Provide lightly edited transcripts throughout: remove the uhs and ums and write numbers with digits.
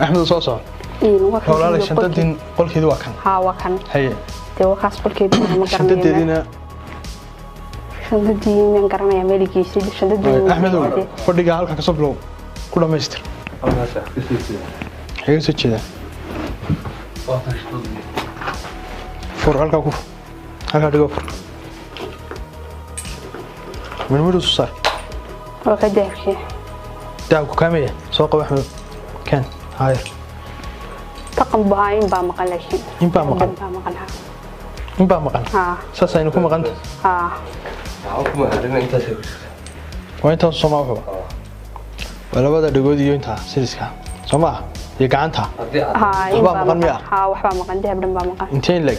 أحمد صوصة ولا شنطتين قل كذا وكان ها وكان هي تو خاص قل كذا ما شنطتين شنطتين من قرنا يا ملكي سيد شنطتين أحمد فردي قال لك كسب له كله ماستر هي سكتة فور هالك كوف هالك دقوف من وين صار وكده شيء داوك كامية سوق أحمد كان هاي تقم باين بامقل شيء ينبع مقال ينبع مقال ها ساسا إنكم مقنت ها عاوكم هذين أنت سوي وأنت صماء هو ولا بدأ دقودي ينتها سيرسكا صماء يقعنتها ها وحبا مقان مياه ها وحبا مقان ده بدن بامقان انتين لك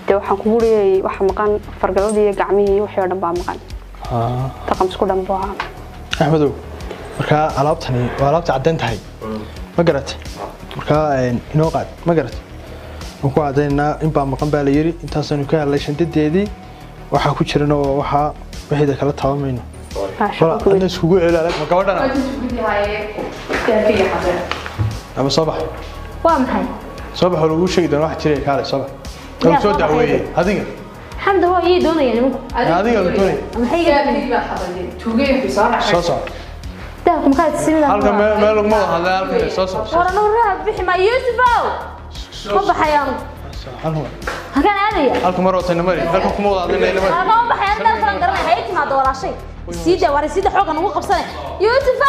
ده waxaan ku guriyay waxa maqan fargaladii gacmihii wixii dhan baa maqan taqam isku dhan baa Axmedow marka alaabtani waa alaabta cadaan tahay ma garatay marka inoo qaad ma garatay ku cadeynaa in baa maqan baa la yiri intaasanu ka helay shantadeedii waxa ku jirana waxa wixii kala taabamayno wala iskugu ilaalay ma gabadhana ama sabax waa maxay sabax lagu sheegay dan wax jiray kaalay sabax oo soo daaweeyay adiga xamda waa ii doonaya nimanku adiga la doonay maxay iga tuugay xisaab soo داكم كانت سيدنا halka meel ma wada halka soo ورا نورها بخي ما يوسفو ما بحيان halka كان عادي halka mar wata namari halka kuma wada adina namari انا ما بحيان دار فلان قرن حياتي ما دولا شيء سيده ورا سيده خوغا نوو قبسنه يوسفو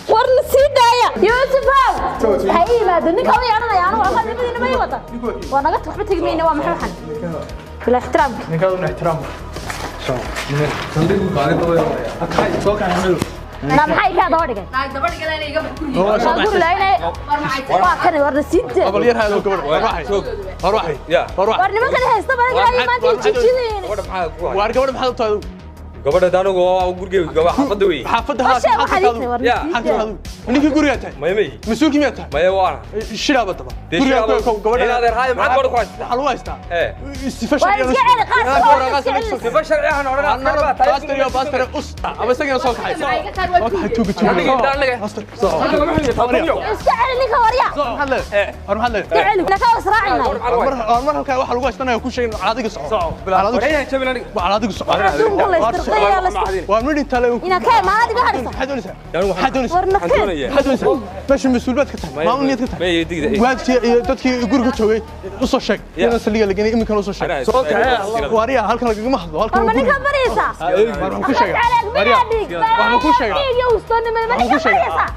ورنا سيده يا يوسفو هاي ما دنك هو يعنى انا والله نبدي ما يوطا وانا قلت وحبه تجمينا waa maxay waxan bila ihtiram ninkaaduna ihtiram soo ninka baari daway akay soo kan helo na maxay ka daba dhigay daba dhigay iga guri laayna waa kan warna sida abal yar hado gabadh warwaxay ya warwax war nimanka haysta baraga maanta jijideen war gabadh maxaad u tahay gabadha daanagu waa gurigeyga gabadha xafada weey xafada ha ninka guriga tahay maymay masuulki miyaa tahay maya waana shiraaba daba guriga gabadha inaad erhay maxaad gabadha ku haysaa xal waysta istifa sharci ahaan oranaa pastor iyo pastor usta aba isaga soo kaxay soo kaxay tuuga iska ninka warya war maxaad la ka wasraacina mar halka waxa lagu haystanayo ku sheegin adiga soco adiga soco waa mid inta la ina ka maadi ba harisa xadunisa meesha mas'uuliyad ka tahay maamuliyad ka tahay waadkii dadkii guriga joogay u soo sheeg inaan saliga laga imika soo sheeg soo kaxay wariya halkan laga ma hadlo halkan ninka barisa waxaan ku sheegay wariya waxaan ku sheegay iyo ustana ma ninka barisa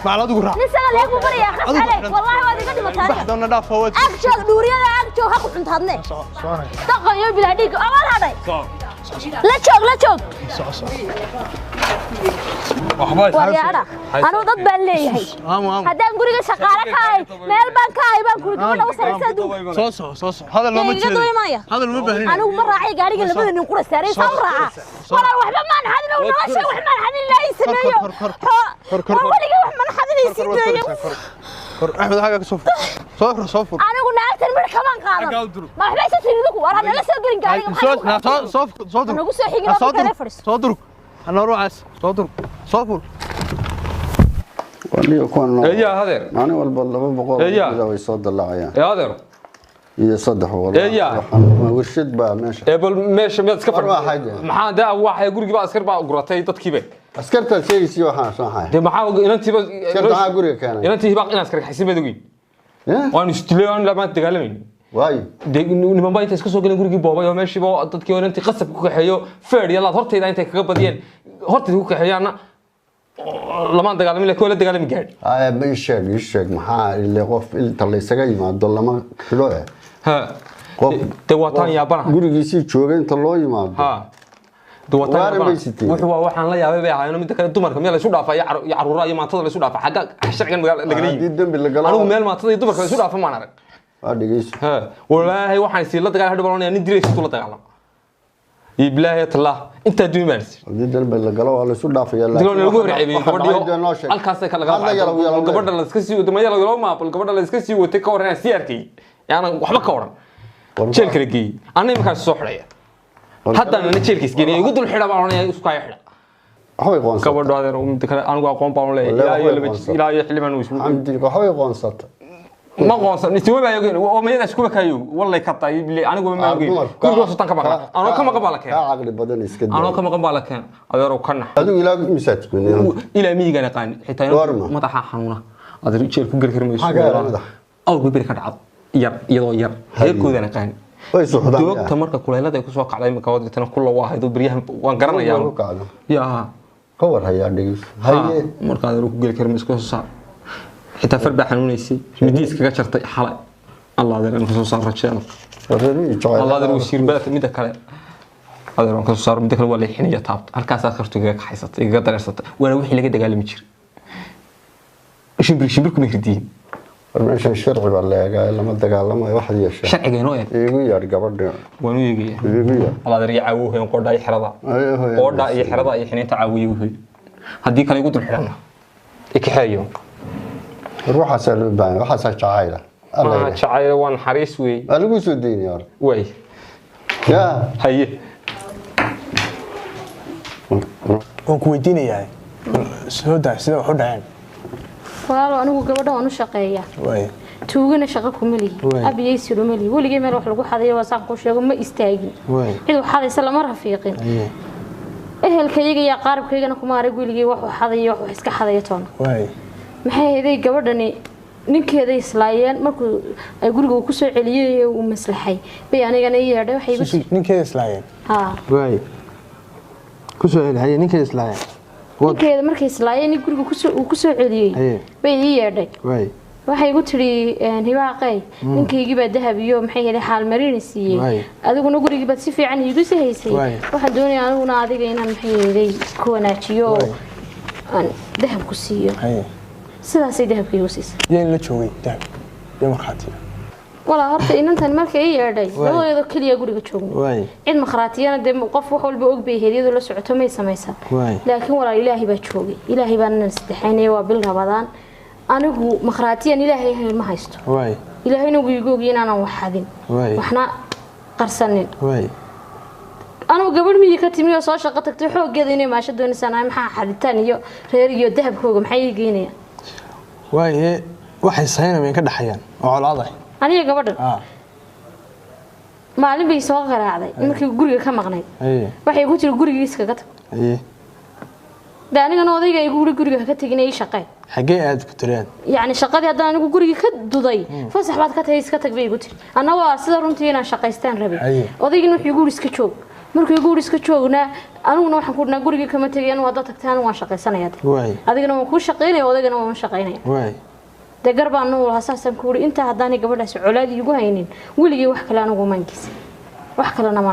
معلاد قرا نسأل عليك وبريا خف عليك والله وادي قدم تاني بحدنا داف فوت أكشر دوريا أكشر هاكو أنت هذني تقن يوم بلاديك أول هذا لا تشوك ويا أنا ضد باللي هي هذا نقول لك شقارة كاي مال بنك كاي بنك كل ما وصل سدو صوص هذا اللي ما تشيل هذا اللي ما بهرين أنا مرة عي قاري قال بدنا نقول السرير صورة ولا واحد ما نحن لو ناشة واحد ما نحن لا يسميه ولا واحد ما نحن يسميه أحمد حاجة صفر أنا قلنا أكثر من كمان قادم ما حبيت تسيرك وأنا لا سأقول إنك أنا صفر أنا قصة حقيقة صدرك أنا أروح عس صفر واللي يكون يا هذا أنا والله بقول إذا ويصد الله عيان يا هذا يصدح والله ورشد بقى ماشي قبل ماشي ما تكفر ما حاجة ما ده واحد يقول بقى أسكر بقى قرطي تتكيبه أسكرت الشيء سوى حاجة صح ده معاه إن أنت بس أسكرت حاجة قرية كان إن أنت بقى إن أسكر حسيب دوقي وأنا استلون لما تتكلمين واي ده نما باي تسكسو قلنا قرية بابا يوم ماشي بقى تتكيو إن أنت قصب كوك حيو فير يلا هرتي إذا أنت كقبضين هرتي كوك حيانا لما تتكلمين لك ولا تتكلم جاد يشيك محا اللي قف اللي سجى ما ضل ما كلوه ها دواتان يا بنا قرية سي شوغين طلعوا ما ها دواتان وحوا وحنا لا يا بابا عينو مد كان دمر كم يلا سو دافا يا عرورا يا مانtada la soo dhaafa xaga sharcigan magaal la galay anigu meel maantada dumarka la soo dhaafa maan arag adigiis ha wallahi waxaan si la dagaal hadhow baan in direys la dagaalam iblaahi tallah inta duumaas didan bal la galo la soo dhaafa yalla diloon lagu horceebay gabadhiyo halkaas ka laga baxay gabadha la iska sii wado mayada loo maapul gabadha la iska sii watay ka waran siyaarkii yaana waxba ka waran jeel kale geey anay markaas soo xidhay hadda ana jeelkiis geeyay ugu dul xidha baan oranay isku ay xidha waxbay qoonsatay gabadho adeer mid kale anigu aqoon baan u leeyahay ilaa iyo xilliban uu xamdi waxbay qoonsatay ma qoonsan isoo baa yogeen oo meeyada isku kayo wallahi ka taay anigu ma ogeen guriga sultan ka maqla anoo ka maqan baa la keen ka aqli badan iska daa anoo ka maqan baa la keen adeer kana adigu ilaa misaad ku ilaa miyiga naqaan xitaa madaxa xanuuna adeer jeel ku gal karmayso aw gubir ka dhacad yar iyadoo yar heerkooda naqaan way suuxdaan doogta marka kuleelada ay ku soo kacday marka waditana kullu waa haydo bariyahan waan garanayaa yaa ka war hayaa dhigis haye marka adeer ku gal karmayso ku soo حتى فربح حنونيسي مديس كذا شرط حلا الله هذا الرسول صار رجال الله هذا وسير بات ميدا كله هذا الرسول صار ميدا كله ولا حين يتعب هالكاس آخرته جاك حيصت يقدر يصت وأنا وحي لقيت قال ميشر شبركم يهدين مش الشرع ولا قال لما تقال لما واحد يشرع شرع جنوين يقول يا قبل وانو يجي الله هذا يعوه ينقرد أي حرضة قرد أي حرضة أي حين تعويه هديك اللي يقول الحرنا إكحايو روح أسأل بان روح أسأل شعيرة الله شعيرة وان حريص وي ألقوا سودين يا رب وي يا هي وكويتين يعني سودا سودا وحدين والله أنا قبضة وأنا شقية وي توجنا شقكم ملي أبي يسيروا ملي واللي جاي ما يروح لقوا حدا يواسق وش يقوم ما يستاجي وي إذا حدا يسلم مرة فيقين إيه الكيجي يا قارب كيجي أنا كمان أقول لي واحد حدا يروح يسك حدا يتون وي maxay heeday gabadhani ninkeeda islaayeen markuu ay guriga ku soo celiyay uu maslaxay bay anigana yeedhay waxay igu ninkeeda islaayeen ha way ku soo celiyay ninkeeda islaayeen ninkeeda markay islaayeen guriga ku soo celiyay bay yeedhay way waxay igu tiri hibaaqay ninkeygii baa dahab iyo maxay heeday xaal marin siiyay adiguna gurigii baad si fiican iigu sii haysay waxaan doonayaa aniguna adiga inaan maxay heeday ku wanaajiyo aan dahab ku siiyo sidaasay dahabkii u siisay yeen la joogay dahab iyo marxaatiya wala horta inantan markay yeedhay labadeedo kaliya guriga joogay cid marxaatiyana de qof wax walba og bay heediyadu la socoto may samaysaa laakiin wala ilaahi baa joogay ilaahi baa nan sadeexaynay waa bil rabadaan anigu marxaatiyan ilaahi ma haysto ilaahina wuu igu ogay inaan wax xadin waxna qarsanin أنا قبل مية كتيمية صار شقتك تروح جذيني ما شدوني سنة محا حدتان يو ريريو ذهب كوجو محي يجيني واي واحد سهينا من كده حيان وعلى عضي أنا يا قبل ما علم بيسوق غير عضي إنك جوري كم غني واحد يقول تري جوري يسكت ده أنا كنا وضيق يقول جوري كتيجيني إيش شقي حقيقة كتريان يعني شقدي هذا أنا جوري كدودي فصح بعد كتير يسكتك بيقول أنا واسدر أنتينا شقيستان ربي وضيق إنه يقول يسكتشوك markii guriga joogna anuguna waxaan ku dhahnaa guriga kama tagay anuu wada tagtaan waan shaqeysanayaa adigana waan ku shaqeynaa odagana waan shaqeynaa dagar baan noo hasaasan ku uri inta hadaan gabadhaas colaad igu haynin wiligii wax kale anugu maankiis wax kale nama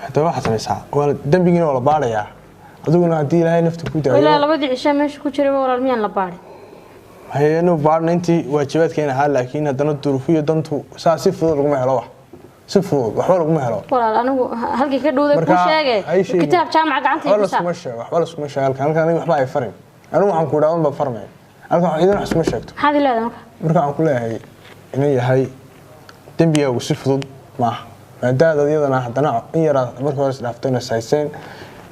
hada waxa samaysaa wala dambigiina wala baaraya adiguna hadii ilaahay nafta ku daayo ilaa labadii cisha meesha ku jiray walaal miyaan la baaray hayno baarna intii waajibaadkeena ahaa laakiin hadana duruufiyo dantu saasi fudud lagu helo wax سفود وحوالك ما هلا والله أنا هلقي كده وذا كل شيء كتاب جامعة قعنتي ولا سمشة ولا سمشة هلك أنا وحبا يفرم أنا ما حنقول أنا بفرمه أنا إذا نحس مشاكل هذه لا ده مركا عن كلها هي إن هي تنبيه وسفود مع ده أنا حتى أنا يرى مركا ورس لافتين السايسين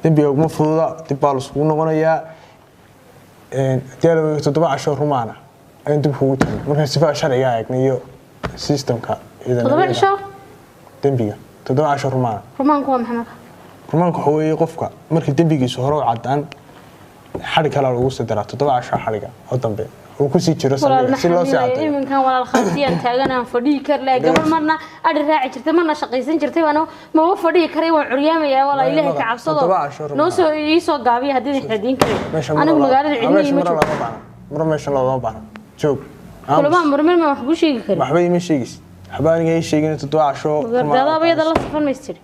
تنبيه ومفروضة تبالس ونغنيا تيالو تتبع شهر معنا أنتم فوتوا مركا استفاء شرعي يعني سيستم كا إذا تتبع شهر dembiga 17 rumaan rumaanku waa maxay rumaanku hooyay qofka markii dembigiisu hore u cadaan xarig kale lagu soo diraa 17 xariga oo dambe uu ku sii jiro si loo sii cadaan iminkan walaal khaasiyaan taaganaan fadhii kar la gabar marna adhi raaci jirtay marna shaqaysan jirtay waana ma u fadhii karay waan curyaamaya walaal ilaahay ka cabsado noo soo ii soo gaabiyo hadii xidin karay anigu magaalada cidina ma joogo meesha loo baahan joog kulama marmar ma wax ku sheegi karin waxba ima sheegis حباني جاي شيء قلت تدوع شو هذا بيد الله سفن ما يستري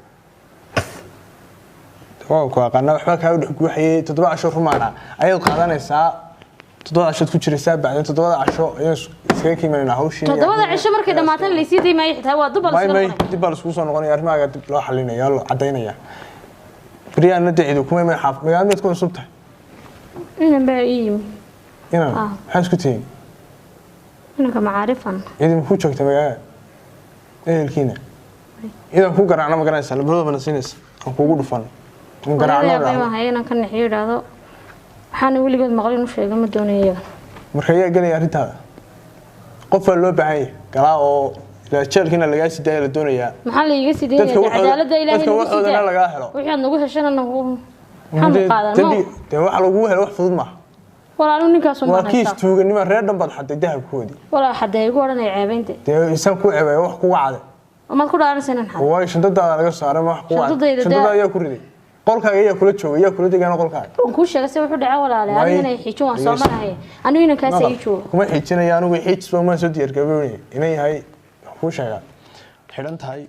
واو قلنا وحبك هاي وحي تدوع شو رمانا أيضا قادنا الساعة تدوع شو تفكر الساعة بعدين تدوع شو سكيكي من الهوش تدوع شو مركز ما تن اللي سيدي ما يحتوى دبل ما دبل سوسا نغني أرمى قاعد لا حلينا يلا عدينا يا بريان ندعي دوكم ما يحاف ما قاعد تكون صبته أنا بعيم هنا حاسكتين أنا كمعارفا إذا مفوت شو كتبه الكينا إذا كوكر أنا ما قرأت سالب هذا بنسينس أو كوكو دفن ma hayna kan xiiraado waxaan weligood maqlin u sheegay ma doonayo marka ayaa galay arintaada qof loo baahan yahay galaa oo jeelkina laga siday la doonayaa maxaa la iga siday cadaaladda ilaahay laga helo wixii nagu heshana nagu waxaan qaadanaa de wax lagu helo wax fudud ma walaalo ninkaas waa kiis tuuganimo reer dhanbad xaday dahabkoodi walaa xaday igu oranay ceebaynta de isan ku ceebay wax ku wacday ama ku dhaaranaysan xad way shandada laga saaray wax ku wacday shandada ayaa ku riday qolkaaga ayaa kula joogay ayaa kula degan qolkaaga ku sheegay si wuxuu dhacay walaalo anigana xijo waan soo marahay anigu inaan ka sii joogo kuma xijinaya anigu xij soo ma soo diyaar gaboobay inay yahay ku sheega xiran tahay